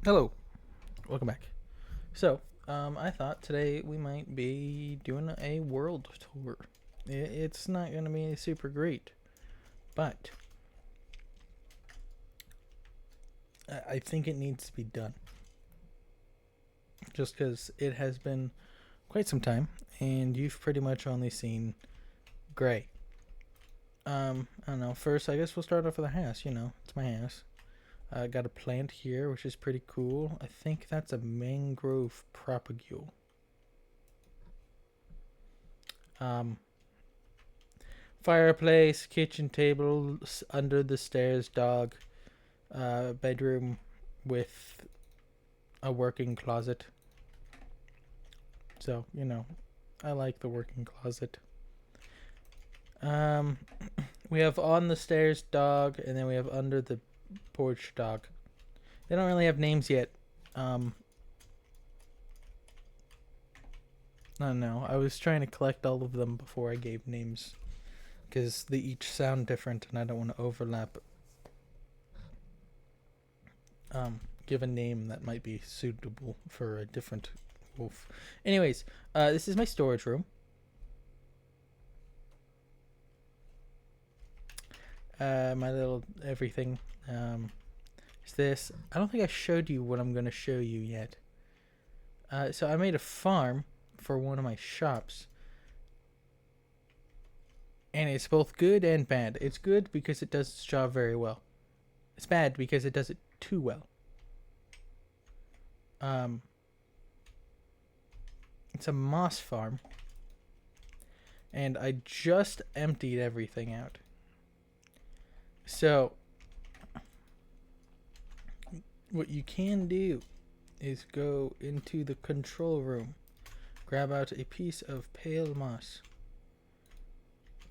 Hello, welcome back. So, I thought today we might be doing a world tour. It's not going to be super great, but I think it needs to be done. Just because it has been quite some time, and you've pretty much only seen gray. I don't know. First, I guess we'll start off with a house. It's my house. I got a plant here, which is pretty cool. I think that's a mangrove propagule. Um, Fireplace, kitchen table, under the stairs, dog, bedroom with a working closet. So, I like the working closet. Um, we have on the stairs dog, and then we have under the porch dog. They don't really have names yet. Um, I don't know. I was trying to collect all of them before I gave names because they each sound different, and I don't want to overlap. Give a name that might be suitable for a different wolf. Anyways, this is my storage room. My little everything. Is this? I don't think I showed you what I'm going to show you yet. So I made a farm for one of my shops. And it's both good and bad. It's good because it does its job very well. It's bad because it does it too well. Um, it's a moss farm. And I just emptied everything out. So, what you can do is go into the control room, grab out a piece of pale moss,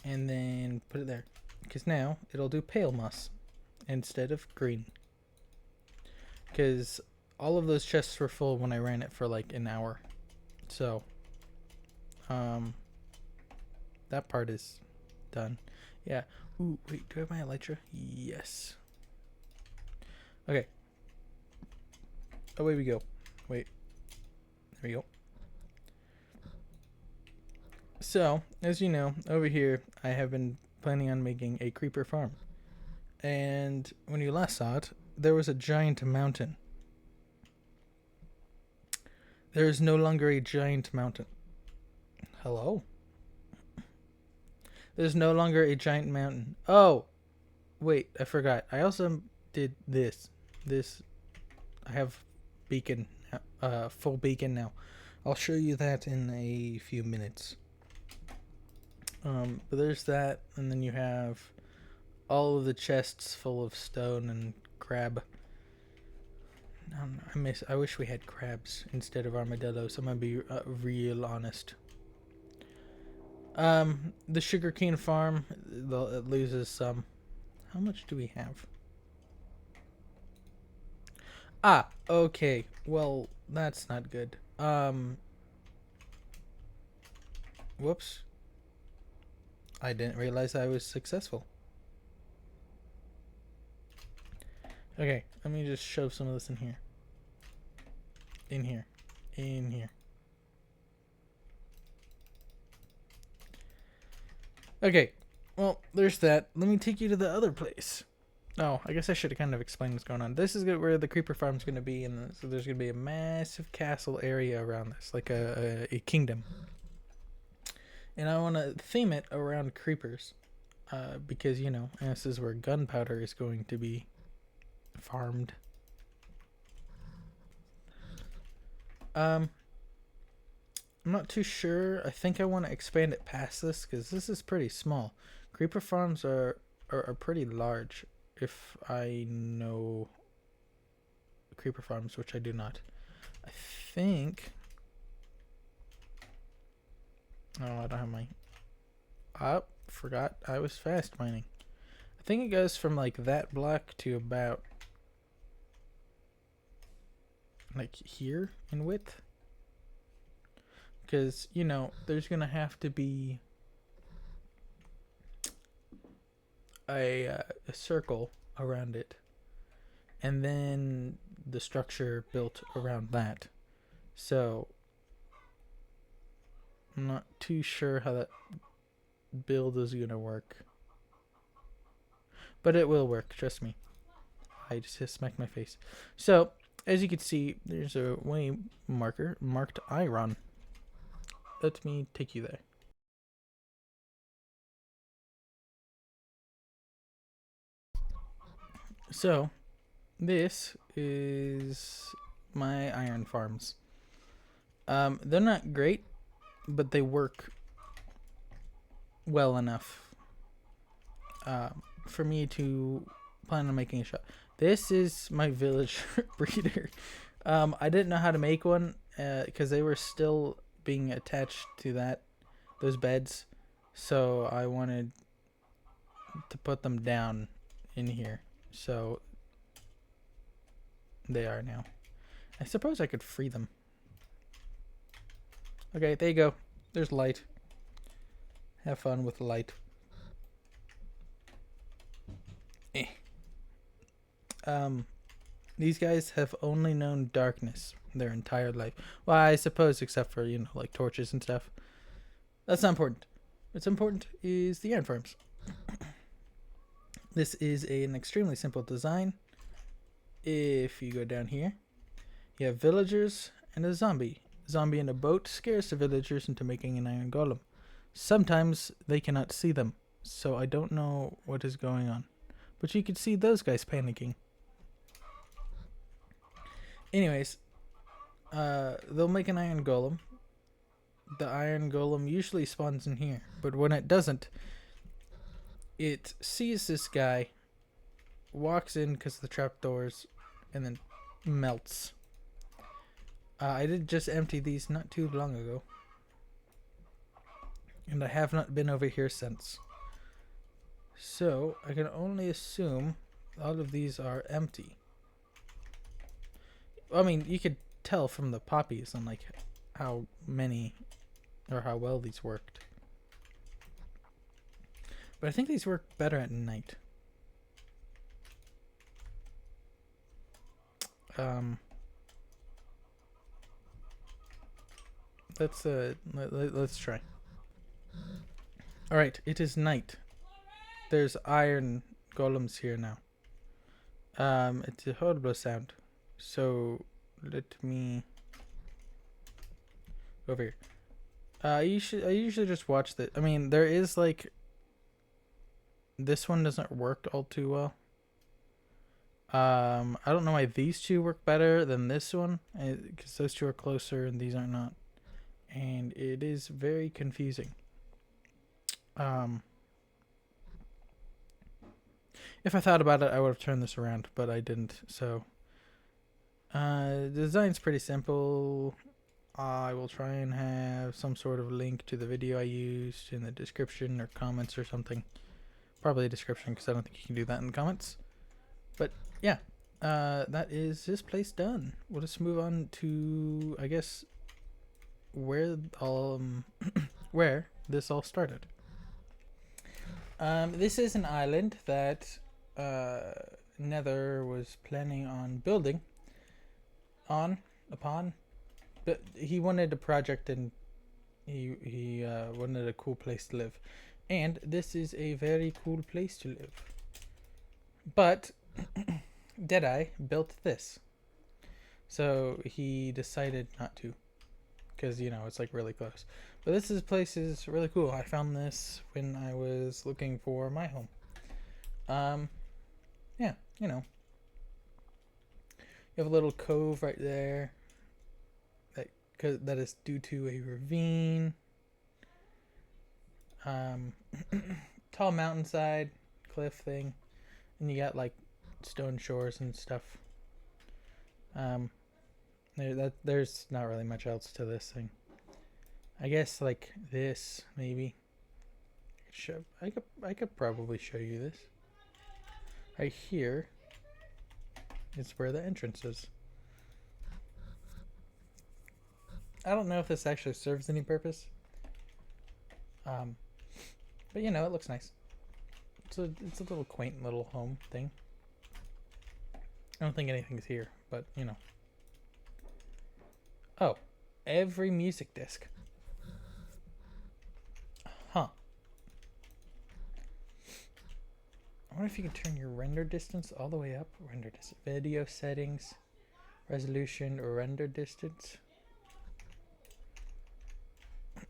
and then put it there. Because now it'll do pale moss instead of green. Because all of those chests were full when I ran it for like an hour. So, um, that part is done. Yeah. Ooh, wait, do I have my elytra? Yes. Okay. Away we go. Wait. There we go. So, as you know, over here, I have been planning on making a creeper farm. And when you last saw it, there was a giant mountain. There is no longer a giant mountain. Hello? There's no longer a giant mountain. Oh! Wait, I forgot. I also did this. I have beacon, full beacon now. I'll show you that in a few minutes. But there's that, and then you have all of the chests full of stone and crab. I wish we had crabs instead of armadillos. I'm gonna be real honest. The sugarcane farm, it loses some. How much do we have? Ah, okay. Well, that's not good. Whoops. I didn't realize I was successful. Okay, let me just shove some of this in here. In here. In here. Okay, well, there's that. Let me take you to the other place. Oh, I guess I should have kind of explained what's going on. This is where the creeper farm's going to be, and so there's going to be a massive castle area around this, like a kingdom. And I want to theme it around creepers, because this is where gunpowder is going to be farmed. I'm not too sure. I think I want to expand it past this because this is pretty small. Creeper farms are pretty large. If I know creeper farms, which I do not. I think. Oh, I don't have my. Oh, forgot I was fast mining. I think it goes from like that block to about like here in width. Because, there's going to have to be a circle around it. And then the structure built around that. So I'm not too sure how that build is gonna work, but it will work. Trust me. I just smacked my face. So as you can see, there's a way marker marked iron. Let me take you there. So this is my iron farms. They're not great, but they work well enough for me to plan on making a shop. This is my village breeder. I didn't know how to make one because they were still being attached to those beds, so I wanted to put them down in here. So they are now. I suppose I could free them. Okay, there you go. There's light. Have fun with light. These guys have only known darkness their entire life. Well, I suppose except for, like torches and stuff. That's not important. What's important is the iron farms. This is an extremely simple design. If you go down here, you have villagers and a zombie. Zombie in a boat scares the villagers into making an iron golem. Sometimes they cannot see them, so I don't know what is going on. But you can see those guys panicking. Anyways, they'll make an iron golem. The iron golem usually spawns in here, but when it doesn't, it sees this guy, walks in because of the trapdoors, and then melts. I did just empty these not too long ago, and I have not been over here since. So I can only assume all of these are empty. I mean, you could tell from the poppies on like how many or how well these worked. But I think these work better at night. Let's try. All right, it is night. There's iron golems here now. It's a horrible sound. So let me go over here. I usually just watch the. I mean, there is like. This one doesn't work all too well. I don't know why these two work better than this one, because those two are closer and these are not, and it is very confusing. If I thought about it, I would have turned this around, but I didn't. So, the design's pretty simple. I will try and have some sort of link to the video I used in the description or comments or something. Probably a description because I don't think you can do that in the comments. But yeah, that is this place done. We'll just move on to, I guess, where where this all started. This is an island that Nether was planning on building upon, but he wanted a project and he wanted a cool place to live, and this is a very cool place to live. But Deadeye built this, so he decided not to, because it's like really close. But this place is really cool. I found this when I was looking for my home. Yeah, you have a little cove right there that is due to a ravine. Tall mountainside, cliff thing, and you got like stone shores and stuff. There's not really much else to this thing. I guess like this maybe. I could probably show you this. Right here is where the entrance is. I don't know if this actually serves any purpose. But it looks nice. It's a little quaint little home thing. I don't think anything's here, but you know. Oh, every music disc. Huh. I wonder if you can turn your render distance all the way up. Render distance, video settings, resolution, or render distance.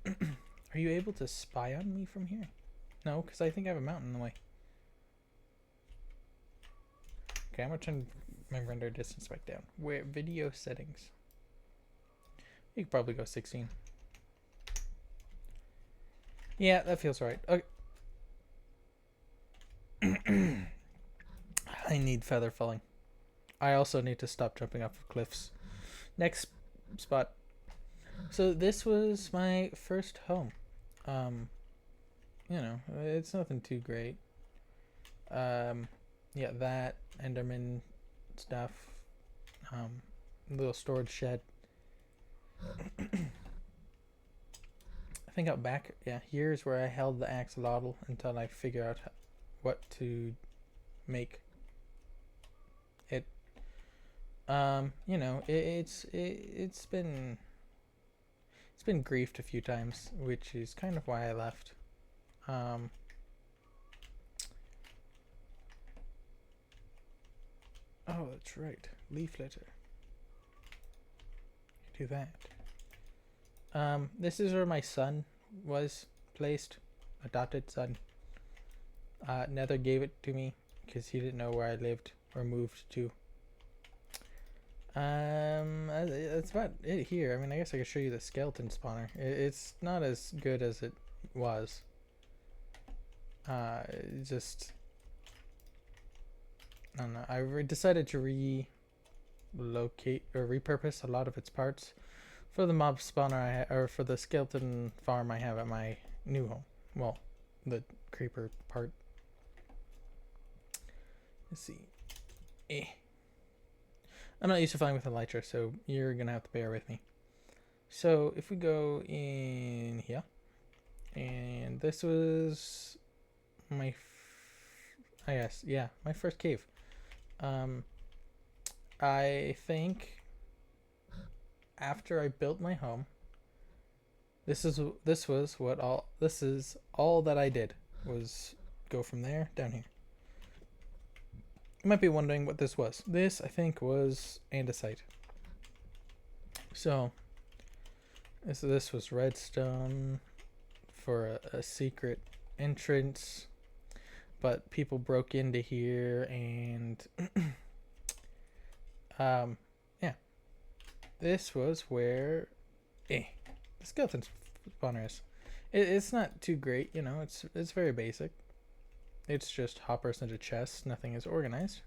Are you able to spy on me from here? No, because I think I have a mountain in the way. Okay, I'm gonna turn my render distance back down. Where video settings? You could probably go 16. Yeah, that feels right. Okay. I need feather falling. I also need to stop jumping off of cliffs. Next spot. So this was my first home. You know, it's nothing too great. Yeah, that Enderman stuff. Little storage shed. I think out back, yeah, here's where I held the axolotl until I figure out what to make it. You know, it's been griefed a few times, which is kind of why I left. Oh, that's right, leaf litter. Do that. This is where my son was placed, adopted son. Nether gave it to me because he didn't know where I lived or moved to. That's about it here. I mean, I guess I could show you the skeleton spawner. It's not as good as it was. Just, I don't know. I decided to relocate or repurpose a lot of its parts for the mob spawner or for the skeleton farm I have at my new home. Well, the creeper part. Let's see. I'm not used to flying with Elytra, so you're gonna have to bear with me. So if we go in here, and this was my, I guess, yeah, my first cave. I think after I built my home, this is all that I did was go from there down here. You might be wondering what this was. This, I think, was andesite. So this was redstone for a secret entrance, but people broke into here and yeah, this was where the skeleton spawner is. It's not too great, you know. It's very basic. It's just hoppers into chests. Nothing is organized.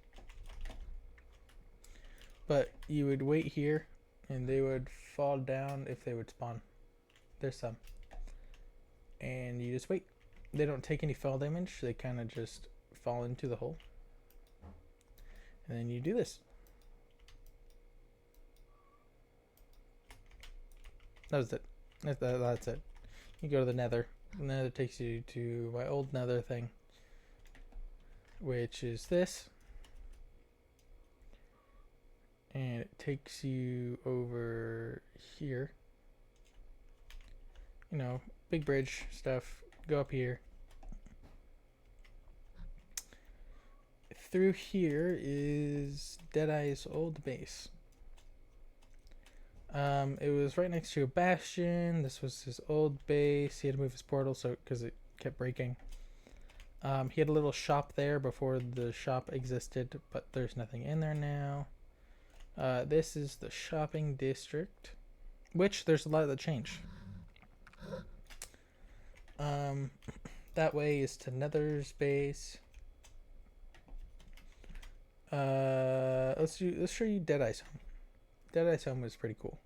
But you would wait here, and they would fall down if they would spawn. There's some. And you just wait. They don't take any fall damage. They kind of just fall into the hole. And then you do this. That was it. That's it. You go to the nether. The nether takes you to my old nether thing, which is this. And it takes you over here. You know, big bridge stuff. Go up here. Through here is Deadeye's old base. It was right next to a bastion. This was his old base. He had to move his portal because it kept breaking. He had a little shop there before the shop existed, but there's nothing in there now. This is the shopping district, which there's a lot that changed. That way is to Nether's base. Let's show you Deadeye's home. Deadeye's home was pretty cool.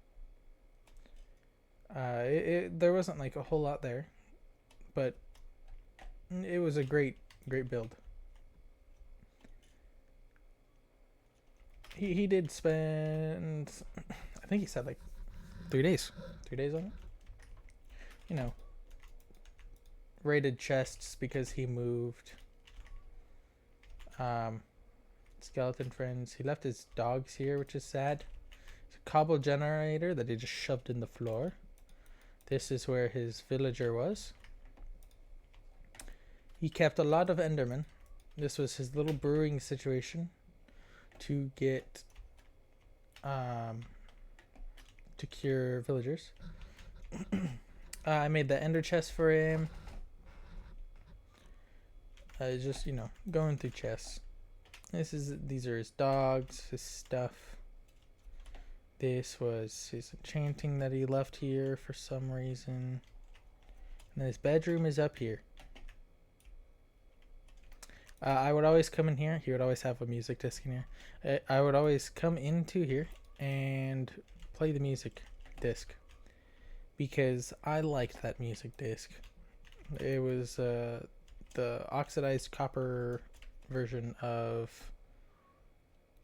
There wasn't like a whole lot there, but it was a great build. He did spend, I think he said like 3 days. 3 days on it. You know, raided chests because he moved. skeleton friends. He left his dogs here, which is sad. It's a cobble generator that he just shoved in the floor. This is where his villager was. He kept a lot of Endermen. This was his little brewing situation to get to cure villagers. I made the ender chest for him. Just, you know, going through chests. These are his dogs, his stuff. This was his enchanting that he left here for some reason. And his bedroom is up here. I would always come in here. He would always have a music disc in here. I would always come into here and play the music disc because I liked that music disc. It was the oxidized copper version of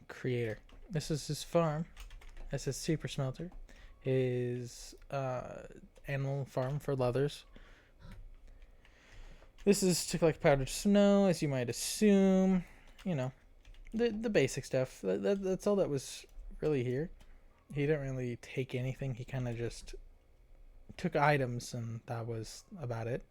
Creator. This is his farm. This is super smelter. His animal farm for leathers. This is to collect powdered snow, as you might assume. You know, the basic stuff. That's all that was really here. He didn't really take anything. He kind of just took items, and that was about it.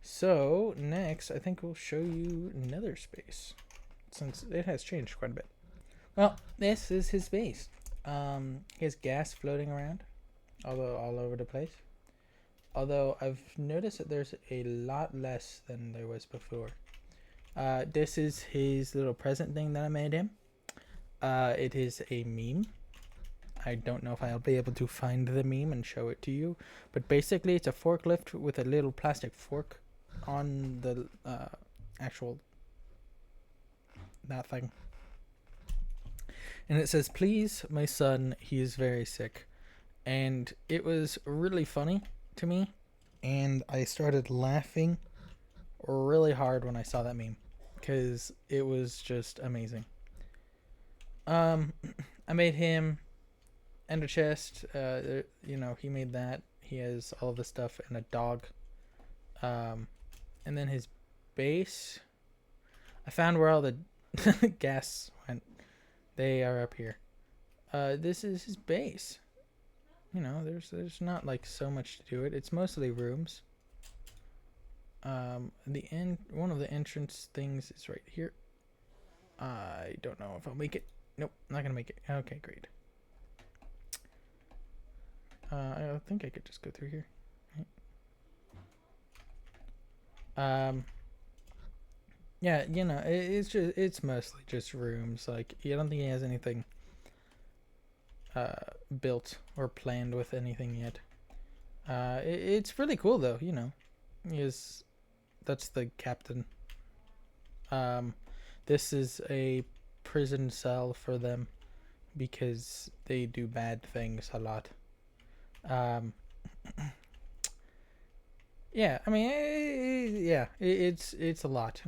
So next, I think we'll show you Nether space, since it has changed quite a bit. Well, this is his base. He has gas floating around, although all over the place. Although I've noticed that there's a lot less than there was before. This is his little present thing that I made him. It is a meme. I don't know if I'll be able to find the meme and show it to you, but basically it's a forklift with a little plastic fork on the actual that thing. And it says, "Please, my son, he is very sick." And it was really funny to me, and I started laughing really hard when I saw that meme because it was just amazing. I made him ender chest. You know, he made that. He has all the stuff and a dog. And then his base, I found where all the gas went. They are up here. This is his base. You know, there's not like so much to do it. It's mostly rooms. One of the entrance things is right here. I don't know if I'll make it. Nope, not gonna make it. Okay, great. I think I could just go through here. Yeah, you know, it's mostly just rooms. Like, I don't think he has anything built or planned with anything yet. It's really cool though, you know. That's the captain. This is a prison cell for them because they do bad things a lot. Yeah, I mean, it's a lot.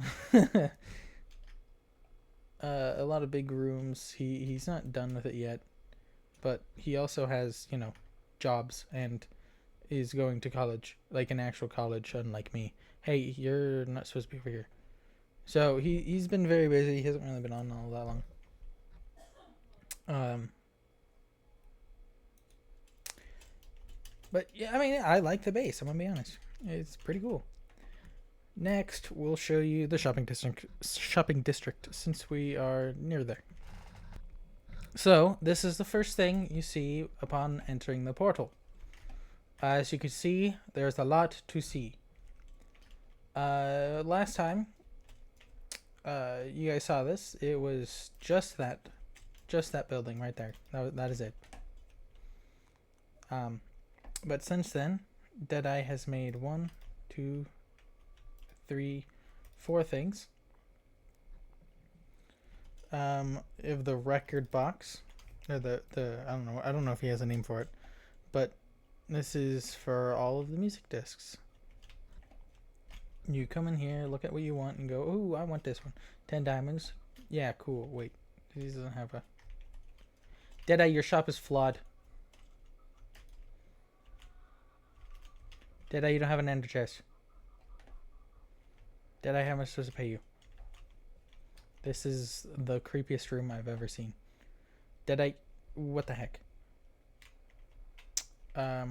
A lot of big rooms. He's not done with it yet, but he also has, you know, jobs and is going to college, like an actual college, unlike me. Hey, you're not supposed to be over here. So he's been very busy. He hasn't really been on all that long. But yeah, I mean, I like the base. I'm gonna be honest. It's pretty cool. Next, we'll show you the shopping district since we are near there. So this is the first thing you see upon entering the portal. As you can see, there's a lot to see. Last time you guys saw this, it was just that building right there. That is it. But since then, Deadeye has made 1, 2, 3, 4 things. Of the record box, or the I don't know if he has a name for it, but this is for all of the music discs. You come in here, look at what you want, and go, "Ooh, I want this one. 10 diamonds. Yeah, cool. Wait, this doesn't have a Deadeye. Your shop is flawed. Deadeye, you don't have an ender chest. Deadeye, how much supposed to pay you? This is the creepiest room I've ever seen. Deadeye, what the heck? Yeah,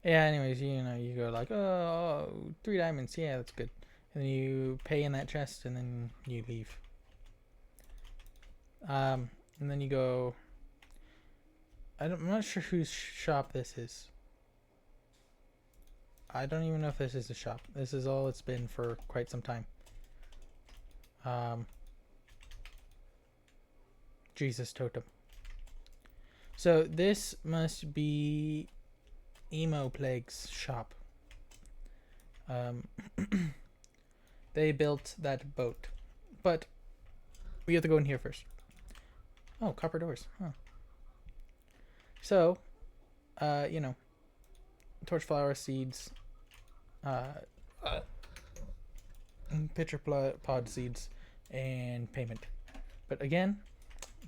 anyways, you know, you go like, oh, 3 diamonds, yeah, that's good. And then you pay in that chest, and then you leave. And then you go, I'm not sure whose shop this is. I don't even know if this is a shop. This is all it's been for quite some time. Jesus Totem. So this must be Emo Plague's shop. They built that boat, but we have to go in here first. Oh, copper doors. Huh. So, you know, torch flower seeds, pitcher pod seeds, and payment. But again,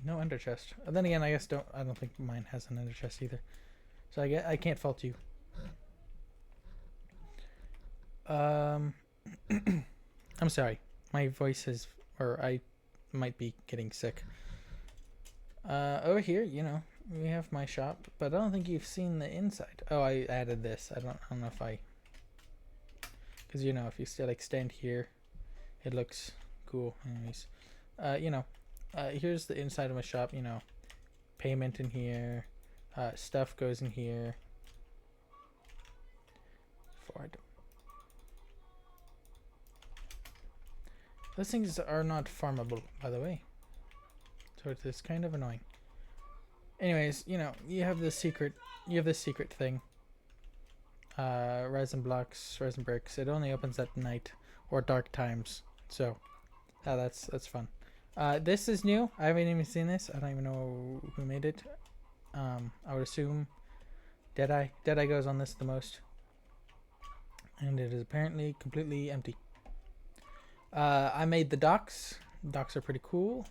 no ender chest. And then again, I don't think mine has an ender chest either. So I can't fault you. I'm sorry. My voice is, or I might be getting sick. Over here, you know, we have my shop, but I don't think you've seen the inside. Oh, I added this. I don't know if I, because you know, if you still like stand here, it looks cool. Anyways, you know, here's the inside of my shop. You know, payment in here, stuff goes in here. Forward. Those things are not farmable, by the way. So it's kind of annoying. Anyways, you know, you have this secret thing. Resin blocks, resin bricks. It only opens at night or dark times. So, that's fun. This is new. I haven't even seen this. I don't even know who made it. I would assume Deadeye. Deadeye goes on this the most. And it is apparently completely empty. I made the docks. Docks are pretty cool.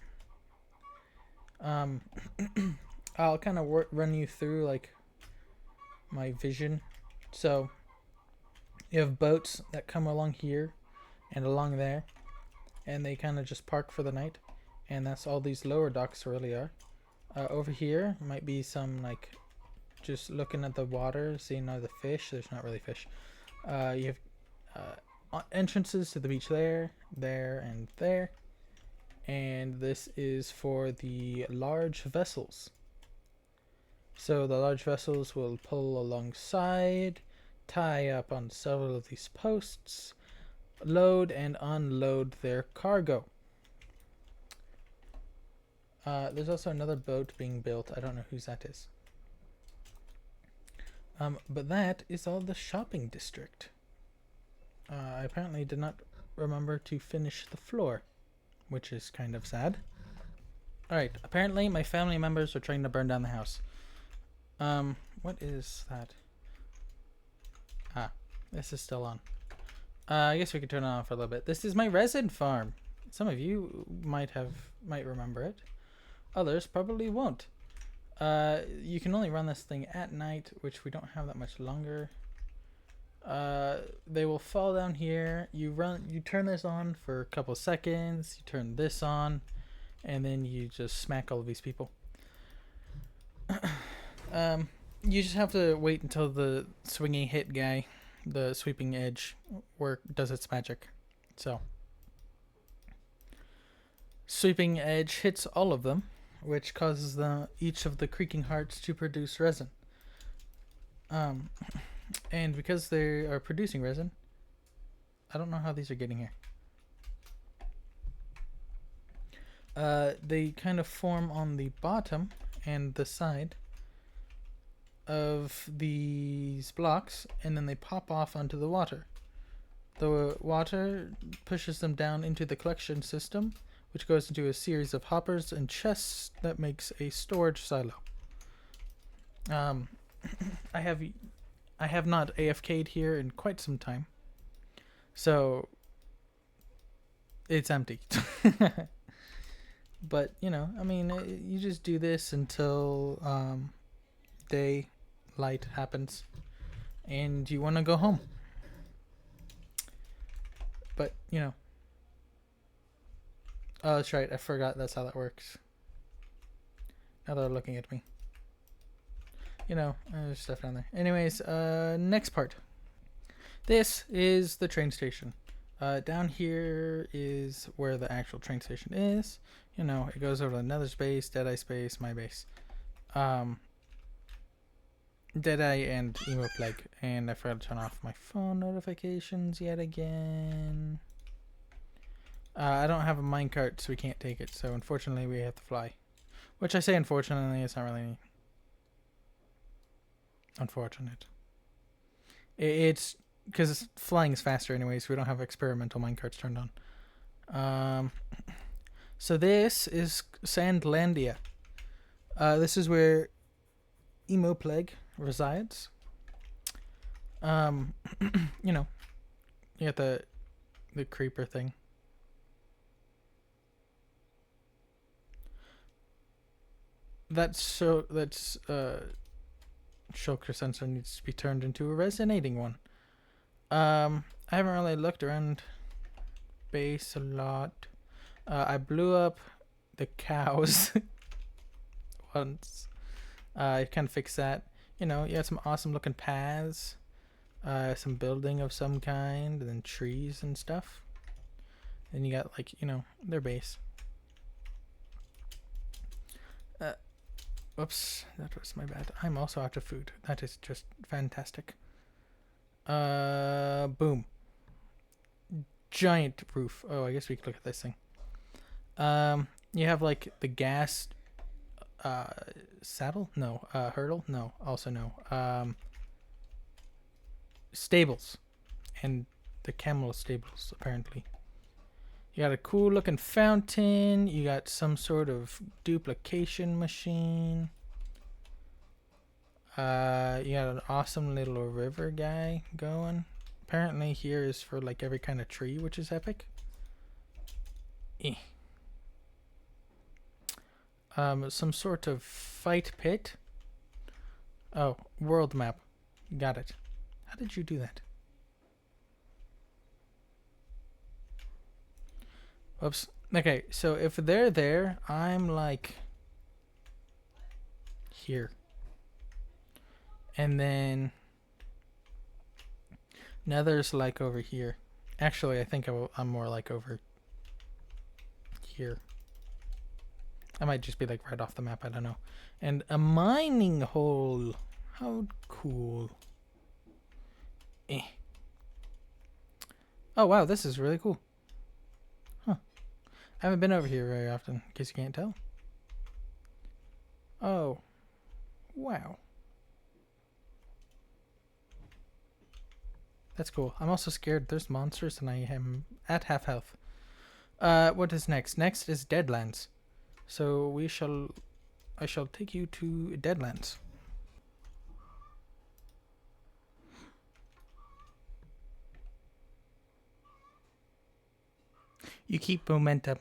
I'll kind of run you through like my vision. So you have boats that come along here and along there, and they kind of just park for the night, and that's all these lower docks really are. Over here might be some like just looking at the water, seeing all the fish. There's not really fish. You have entrances to the beach there, and there. And this is for the large vessels. So the large vessels will pull alongside, tie up on several of these posts, load and unload their cargo. There's also another boat being built. I don't know whose that is. But that is all the shopping district. I apparently did not remember to finish the floor, which is kind of sad. Alright, apparently my family members are trying to burn down the house. What is that? Ah, this is still on. I guess we could turn it on for a little bit. This is my resin farm. Some of you might remember it. Others probably won't. You can only run this thing at night, which we don't have that much longer. They will fall down here. You turn this on for a couple seconds, you turn this on, and then you just smack all of these people. You just have to wait until the swinging hit guy, the sweeping edge, does its magic. So sweeping edge hits all of them, which causes each of the creaking hearts to produce resin. And because they are producing resin, I don't know how these are getting here. They kind of form on the bottom and the side of these blocks, and then they pop off onto the water. The water pushes them down into the collection system, which goes into a series of hoppers and chests that makes a storage silo. I have not AFK'd here in quite some time, so it's empty. But, you know, I mean, you just do this until daylight happens and you want to go home. but you know. Oh, that's right. I forgot that's how that works. Now they're looking at me. You know, there's stuff down there. Anyways, next part. This is the train station. Down here is where the actual train station is. You know, it goes over to another space, Deadeye space, my base. Deadeye and Emo Plague. And I forgot to turn off my phone notifications yet again. I don't have a minecart, so we can't take it. So unfortunately, we have to fly. Which I say unfortunately, it's not really unfortunate. It's because flying is faster anyway, so we don't have experimental minecarts turned on. So this is Sandlandia. This is where Emo Plague resides. You know, you got the creeper thing. Shulker sensor needs to be turned into a resonating one. I haven't really looked around base a lot. I blew up the cows once. I kind of fixed that. You know, you had some awesome looking paths, some building of some kind, and then trees and stuff. And you got, like, you know, their base. Whoops, that was my bad. I'm also out of food. That is just fantastic. Boom. Giant roof. Oh, I guess we could look at this thing. You have like the gas saddle? No. Hurdle? No. Also no. Stables. And the camel stables, apparently. You got a cool looking fountain. You got some sort of duplication machine. You got an awesome little river guy going. Apparently here is for like every kind of tree, which is epic. Some sort of fight pit. Oh, world map. Got it. How did you do that? Oops. Okay, so if they're there, I'm like here. And then Nether's like over here. Actually, I think I'm more like over here. I might just be like right off the map, I don't know. And a mining hole. How cool. Oh wow, this is really cool. Huh. I haven't been over here very often, in case you can't tell. Oh. Wow. That's cool. I'm also scared there's monsters and I am at half health. What is next? Next is Deadlands. So I shall take you to Deadlands. You keep momentum.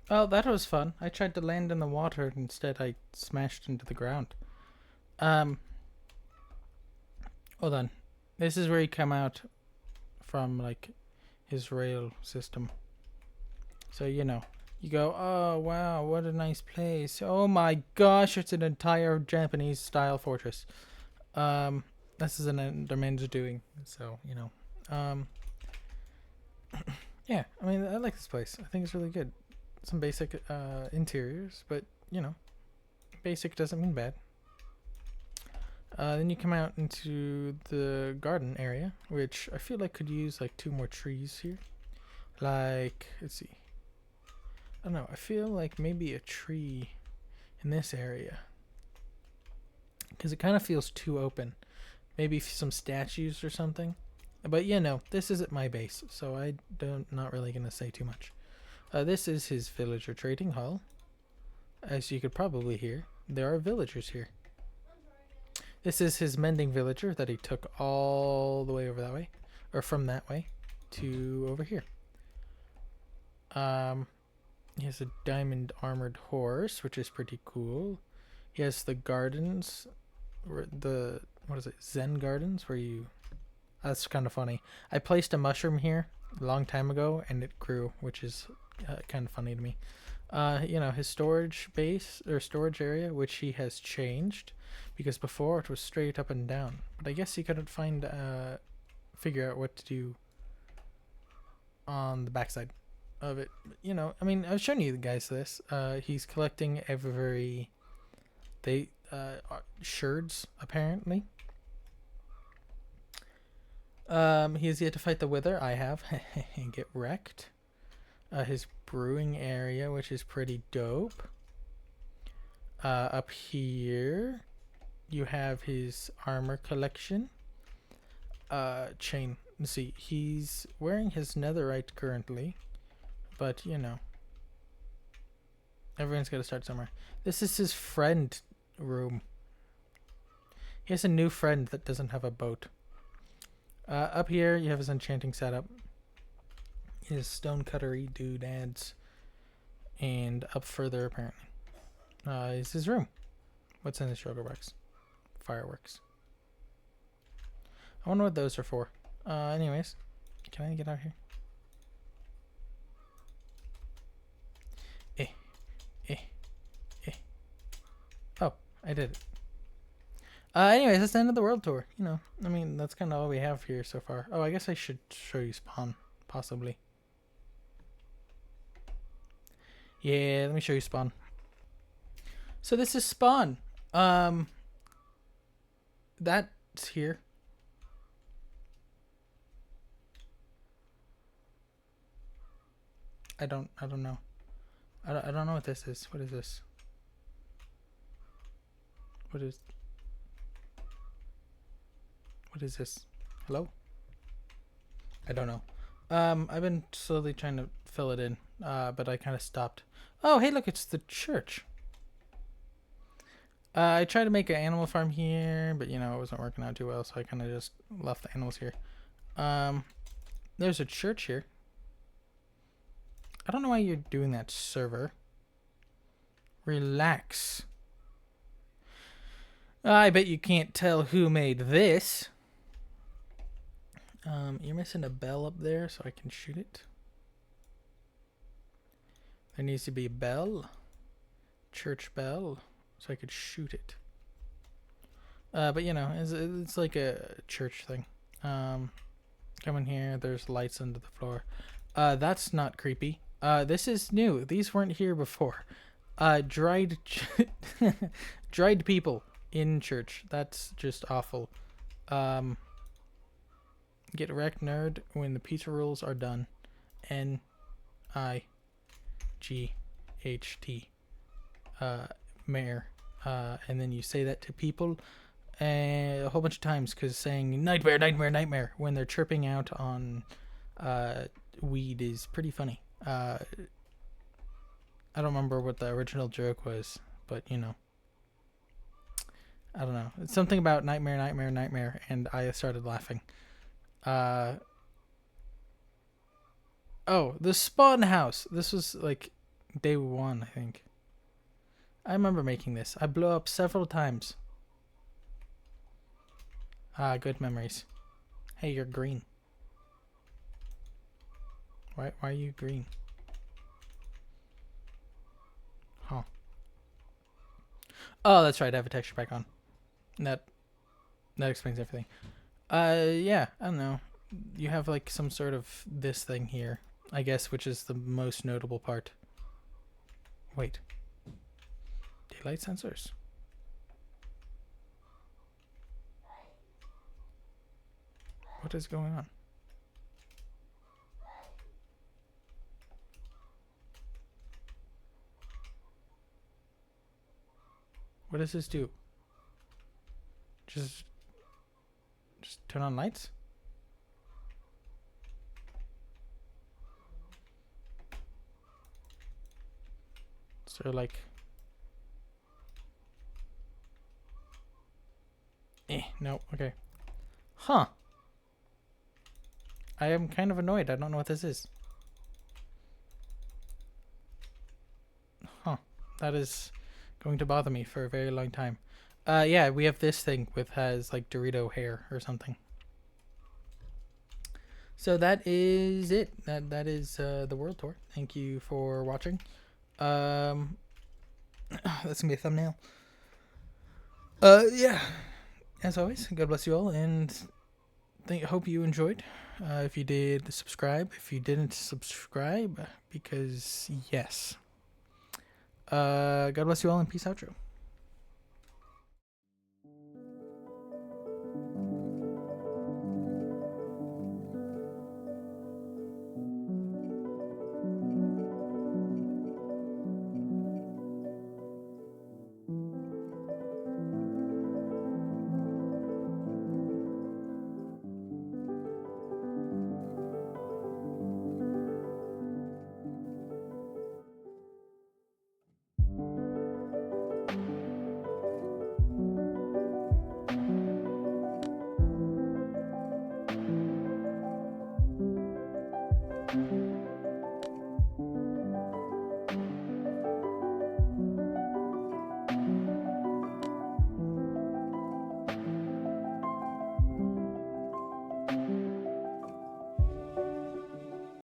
Oh, that was fun. I tried to land in the water and instead I smashed into the ground. Hold on. This is where you come out from, like, his rail system. So, you know, you go, oh, wow, what a nice place. Oh my gosh, it's an entire Japanese-style fortress. This is an Enderman's doing, so, you know. Yeah, I mean, I like this place. I think it's really good. Some basic interiors, but, you know, basic doesn't mean bad. Then you come out into the garden area, which I feel like could use like 2 more trees here. Like, let's see. I don't know. I feel like maybe a tree in this area. Because it kind of feels too open. Maybe some statues or something. But, you know, this is at my base, so not really going to say too much. This is his villager trading hall. As you could probably hear, there are villagers here. This is his mending villager that he took all the way over that way, or from that way to over here. He has a diamond armored horse, which is pretty cool. He has the gardens, or what is it, Zen gardens, where you That's kind of funny. I placed a mushroom here a long time ago, and it grew, which is kind of funny to me. His storage base or storage area, which he has changed, because before it was straight up and down. But I guess he couldn't figure out what to do on the backside of it. I've shown you guys this. He's collecting sherds apparently. He has yet to fight the Wither. I have. And get wrecked. His brewing area, which is pretty dope. Up here, you have his armor collection. Chain. Let's see. He's wearing his netherite currently. But, everyone's got to start somewhere. This is his friend room. He has a new friend that doesn't have a boat. Up here, you have his enchanting setup. His stone cuttery doodads. And up further, apparently, is his room. What's in his sugar box? Fireworks. I wonder what those are for. Anyways, can I get out here? Oh, I did it. Anyways, that's the end of the world tour. That's kind of all we have here so far. Oh, I guess I should show you spawn, possibly. Yeah, let me show you spawn. So this is spawn. That's here. I don't know. I don't know what this is. What is this? What is this? Hello? I don't know. I've been slowly trying to fill it in, but I kind of stopped. Oh, hey, look, it's the church. I tried to make an animal farm here, but, it wasn't working out too well, so I kind of just left the animals here. There's a church here. I don't know why you're doing that, server. Relax. I bet you can't tell who made this. You're missing a bell up there, so I can shoot it. There needs to be a bell. Church bell, so I could shoot it. But it's like a church thing. Come in here, there's lights under the floor. That's not creepy. This is new. These weren't here before. Dried people in church. That's just awful. Get wrecked, nerd, when the pizza rolls are done. N-I-G-H-T. Mayor. And then you say that to people a whole bunch of times, because saying nightmare, nightmare, nightmare when they're chirping out on weed is pretty funny. I don't remember what the original joke was, but I don't know. It's something about nightmare, nightmare, nightmare, and I started laughing. Oh, the spawn house. This was like day 1, I think. I remember making this. I blew up several times. Good memories. Hey, you're green. Why are you green? Huh. Oh, that's right. I have a texture pack on. That explains everything. Yeah, I don't know. You have like some sort of this thing here, I guess, which is the most notable part. Wait. Daylight sensors. What is going on? What does this do? Just turn on lights? So like no, okay. Huh. I am kind of annoyed. I don't know what this is. Huh. That is going to bother me for a very long time. Yeah, we have this thing with has like Dorito hair or something. So that is it. That is the world tour. Thank you for watching. That's gonna be a thumbnail. Yeah. As always, God bless you all, and hope you enjoyed. If you did, subscribe. If you didn't, subscribe, because yes. God bless you all, and peace out, Joe.